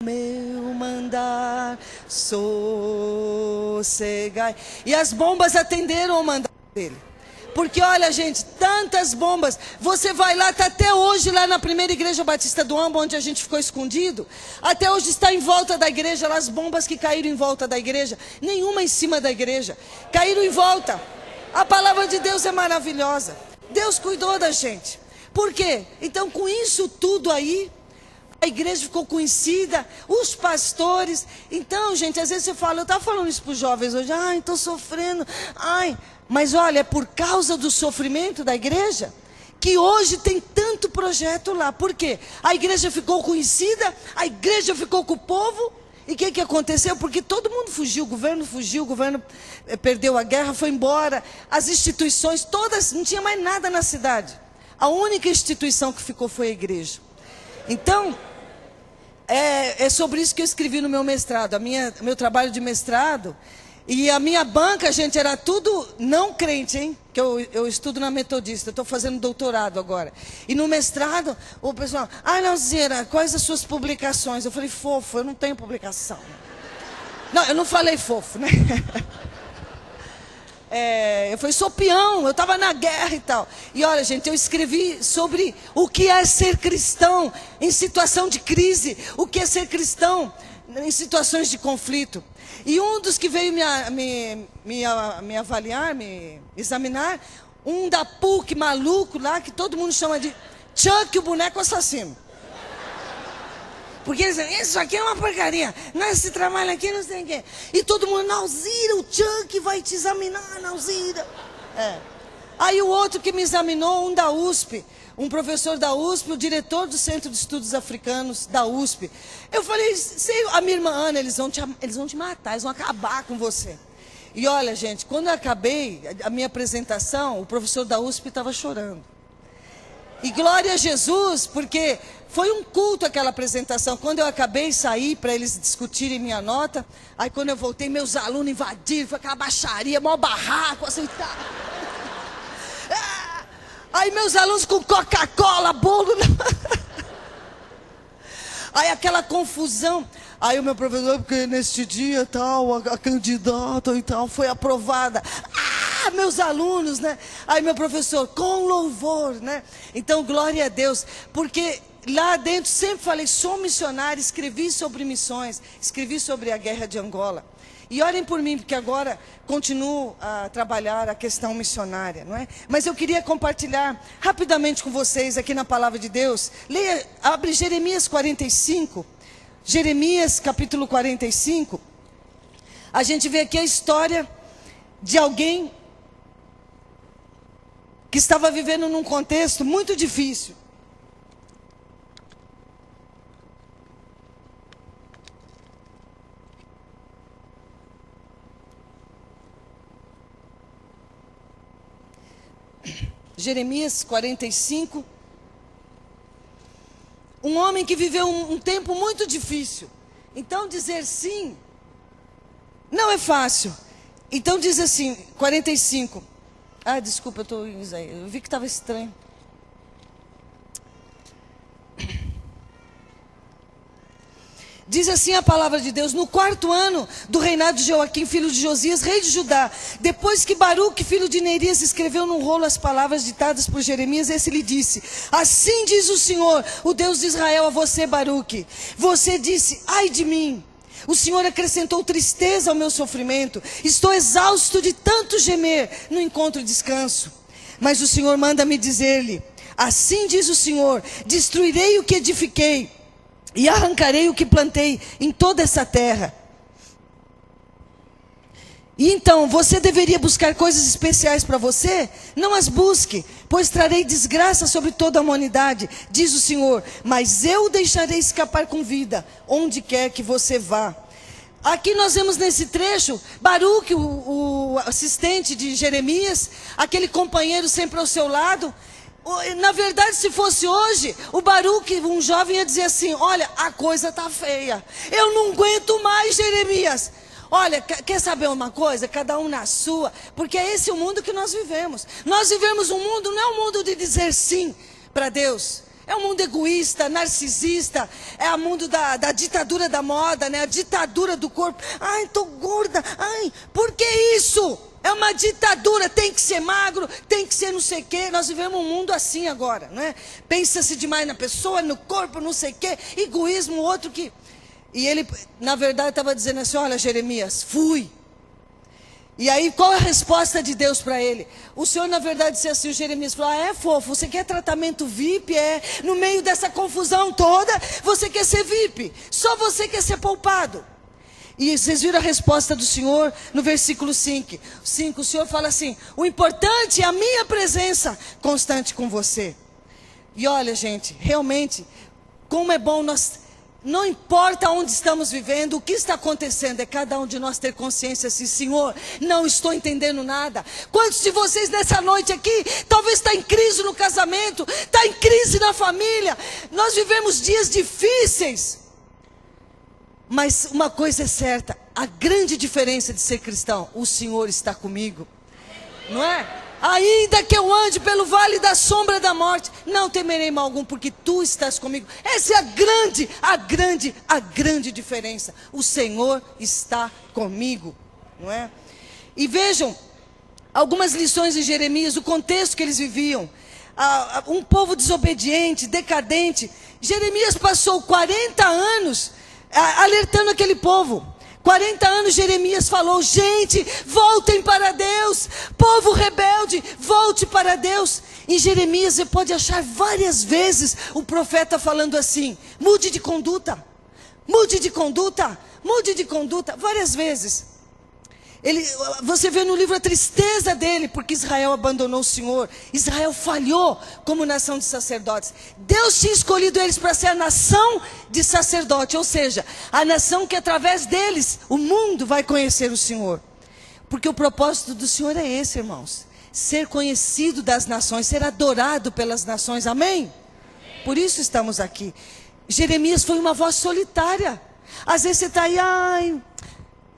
Meu mandar, sossegai. E as bombas atenderam ao mandado dele. Porque olha, gente, tantas bombas. Você vai lá, está até hoje lá na primeira igreja batista do Amba, onde a gente ficou escondido. Até hoje está em volta da igreja, lá as bombas que caíram em volta da igreja. Nenhuma em cima da igreja. Caíram em volta. A palavra de Deus é maravilhosa. Deus cuidou da gente. Por quê? Então, com isso tudo aí, a igreja ficou conhecida, os pastores. Então, gente, às vezes você fala, eu estava falando isso para os jovens hoje, ai, estou sofrendo, ai. Mas olha, é por causa do sofrimento da igreja que hoje tem tanto projeto lá. Por quê? A igreja ficou conhecida, a igreja ficou com o povo. E o que aconteceu? Porque todo mundo fugiu, o governo perdeu a guerra, foi embora. As instituições todas, não tinha mais nada na cidade. A única instituição que ficou foi a igreja. Então, é sobre isso que eu escrevi no meu mestrado, meu trabalho de mestrado. E a minha banca, gente, era tudo não crente, hein? Que eu estudo na Metodista, eu estou fazendo doutorado agora. E no mestrado, o pessoal, Nalzira, quais as suas publicações? Eu falei, fofo, eu não tenho publicação. Não, eu não falei fofo, né? Eu falei, sou peão, eu estava na guerra e tal. E olha, gente, eu escrevi sobre o que é ser cristão em situação de crise, o que é ser cristão em situações de conflito. E um dos que veio me avaliar, me examinar, um da PUC maluco lá, que todo mundo chama de Chuck, o boneco assassino. Porque eles dizem, isso aqui é uma porcaria, esse trabalho aqui não sei o quê. E todo mundo, Nalzira, o Chuck vai te examinar, Nalzira. Aí o outro que me examinou, um da USP, um professor da USP, o diretor do Centro de Estudos Africanos da USP. Eu falei, a minha irmã Ana, eles vão te matar, eles vão acabar com você. E olha, gente, quando eu acabei a minha apresentação, o professor da USP estava chorando. E glória a Jesus, porque foi um culto aquela apresentação. Quando eu acabei, saí para eles discutirem minha nota. Aí quando eu voltei, meus alunos invadiram, foi aquela baixaria, maior barraco, assim, tá. Aí meus alunos com Coca-Cola, bolo. Aí aquela confusão. Aí o meu professor, porque neste dia tal, a candidata e tal foi aprovada. Meus alunos, né? Aí meu professor, com louvor, né? Então, glória a Deus. Porque lá dentro sempre falei, sou missionário, escrevi sobre missões, escrevi sobre a guerra de Angola. E orem por mim, porque agora continuo a trabalhar a questão missionária, não é? Mas eu queria compartilhar rapidamente com vocês aqui na Palavra de Deus. Abre Jeremias 45, Jeremias capítulo 45. A gente vê aqui a história de alguém que estava vivendo num contexto muito difícil. Jeremias 45, um homem que viveu um tempo muito difícil. Então dizer sim não é fácil. Então diz assim, 45. Desculpa, eu vi que estava estranho. Diz assim a palavra de Deus, no 4º ano do reinado de Joaquim, filho de Josias, rei de Judá, depois que Baruque, filho de Nerias, escreveu num rolo as palavras ditadas por Jeremias, esse lhe disse, assim diz o Senhor, o Deus de Israel, a você, Baruque. Você disse, ai de mim, o Senhor acrescentou tristeza ao meu sofrimento, estou exausto de tanto gemer, não encontro descanso. Mas o Senhor manda-me dizer-lhe, assim diz o Senhor, destruirei o que edifiquei, e arrancarei o que plantei em toda essa terra. E então, você deveria buscar coisas especiais para você? Não as busque, pois trarei desgraça sobre toda a humanidade, diz o Senhor. Mas eu o deixarei escapar com vida, onde quer que você vá. Aqui nós vemos nesse trecho, Baruque, o assistente de Jeremias, aquele companheiro sempre ao seu lado. Na verdade, se fosse hoje, o Baruque, um jovem, ia dizer assim, olha, a coisa está feia. Eu não aguento mais, Jeremias. Olha, quer saber uma coisa? Cada um na sua, porque é esse o mundo que nós vivemos. Nós vivemos um mundo, não é um mundo de dizer sim para Deus. É um mundo egoísta, narcisista, é o mundo da ditadura da moda, né? A ditadura do corpo. Ai, tô gorda, ai, por que isso? É uma ditadura, tem que ser magro, tem que ser não sei o quê. Nós vivemos um mundo assim agora, né? Pensa-se demais na pessoa, no corpo, não sei o quê. Egoísmo, outro que... E ele, na verdade, estava dizendo assim, olha, Jeremias, fui. E aí, qual é a resposta de Deus para ele? O Senhor, na verdade, disse assim, o Jeremias falou, é fofo, você quer tratamento VIP? No meio dessa confusão toda, você quer ser VIP. Só você quer ser poupado. E vocês viram a resposta do Senhor no versículo 5. O Senhor fala assim, o importante é a minha presença constante com você. E olha, gente, realmente, como é bom nós... Não importa onde estamos vivendo, o que está acontecendo, é cada um de nós ter consciência assim, Senhor, não estou entendendo nada. Quantos de vocês nessa noite aqui, talvez está em crise no casamento, está em crise na família, nós vivemos dias difíceis. Mas uma coisa é certa, a grande diferença de ser cristão, o Senhor está comigo, não é? Ainda que eu ande pelo vale da sombra da morte, não temerei mal algum, porque tu estás comigo. Essa é a grande diferença. O Senhor está comigo, não é? E vejam, algumas lições de Jeremias, o contexto que eles viviam. Um povo desobediente, decadente. Jeremias passou 40 anos alertando aquele povo. 40 anos Jeremias falou, gente, voltem para Deus, povo rebelde, volte para Deus. Em Jeremias você pode achar várias vezes o profeta falando assim, mude de conduta, mude de conduta, mude de conduta, várias vezes. Você vê no livro a tristeza dele, porque Israel abandonou o Senhor. Israel falhou como nação de sacerdotes. Deus tinha escolhido eles para ser a nação de sacerdote, ou seja, a nação que através deles o mundo vai conhecer o Senhor. Porque o propósito do Senhor é esse, irmãos. Ser conhecido das nações, ser adorado pelas nações, amém? Por isso estamos aqui. Jeremias foi uma voz solitária. Às vezes você está aí, ai,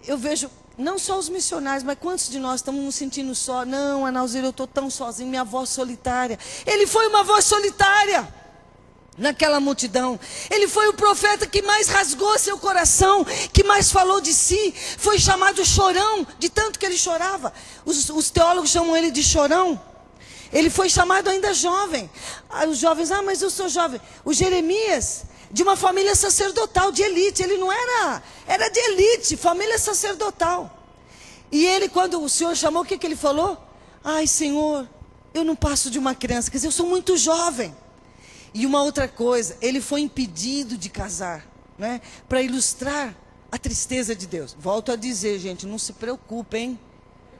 eu vejo... Não só os missionários, mas quantos de nós estamos nos sentindo só? Não, Analzira, eu estou tão sozinho, minha voz solitária. Ele foi uma voz solitária naquela multidão. Ele foi o profeta que mais rasgou seu coração, que mais falou de si. Foi chamado chorão, de tanto que ele chorava. Os teólogos chamam ele de chorão. Ele foi chamado ainda jovem. Os jovens, mas eu sou jovem. O Jeremias... de uma família sacerdotal, de elite. Ele não era de elite, família sacerdotal. E ele, quando o Senhor chamou, o que ele falou? Ai, Senhor, eu não passo de uma criança, quer dizer, eu sou muito jovem. E uma outra coisa, ele foi impedido de casar, né? Para ilustrar a tristeza de Deus. Volto a dizer, gente, não se preocupem.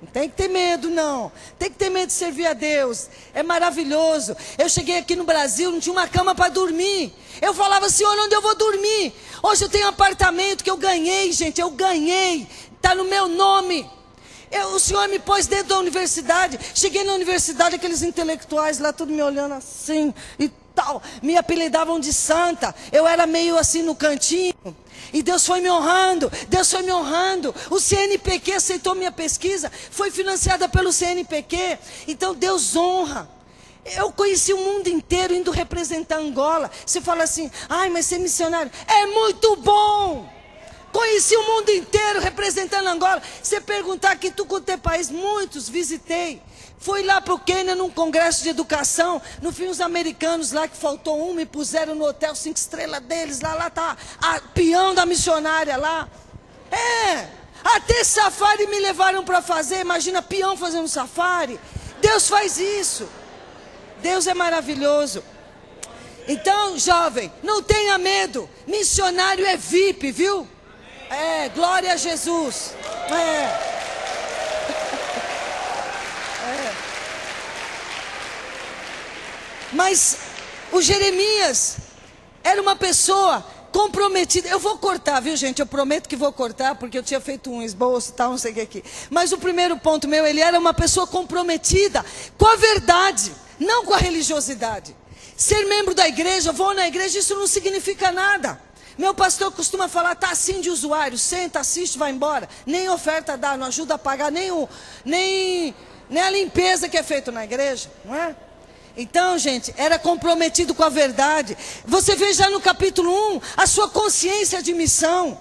Não tem que ter medo, não. Tem que ter medo de servir a Deus. É maravilhoso. Eu cheguei aqui no Brasil, não tinha uma cama para dormir. Eu falava, Senhor, onde eu vou dormir? Hoje eu tenho um apartamento que eu ganhei, gente. Eu ganhei. Está no meu nome. O Senhor me pôs dentro da universidade. Cheguei na universidade, aqueles intelectuais lá, tudo me olhando assim e tal. Me apelidavam de santa. Eu era meio assim no cantinho. E Deus foi me honrando, Deus foi me honrando. O CNPq aceitou minha pesquisa, foi financiada pelo CNPq. Então Deus honra. Eu conheci o mundo inteiro indo representar Angola. Você fala assim, ai, mas ser missionário é muito bom. Conheci o mundo inteiro representando Angola. Você perguntar aqui, tu quanto é país, muitos visitei. Fui lá para o Quênia num congresso de educação. No fim, os americanos lá, que faltou um, me puseram no hotel 5 estrelas deles. Lá tá a peão da missionária lá. Até safari me levaram para fazer. Imagina, peão fazendo safari. Deus faz isso. Deus é maravilhoso. Então, jovem, não tenha medo. Missionário é VIP, viu? Glória a Jesus. Mas o Jeremias era uma pessoa comprometida. Eu vou cortar, viu, gente? Eu prometo que vou cortar, porque eu tinha feito um esboço e tal, não sei o que aqui. Mas o primeiro ponto meu, ele era uma pessoa comprometida com a verdade, não com a religiosidade. Ser membro da igreja, vou na igreja, isso não significa nada. Meu pastor costuma falar, tá assim de usuário, senta, assiste, vai embora. Nem oferta dá, não ajuda a pagar, nem a limpeza que é feita na igreja, não é? Então, gente, era comprometido com a verdade. Você vê já no capítulo 1 a sua consciência de missão.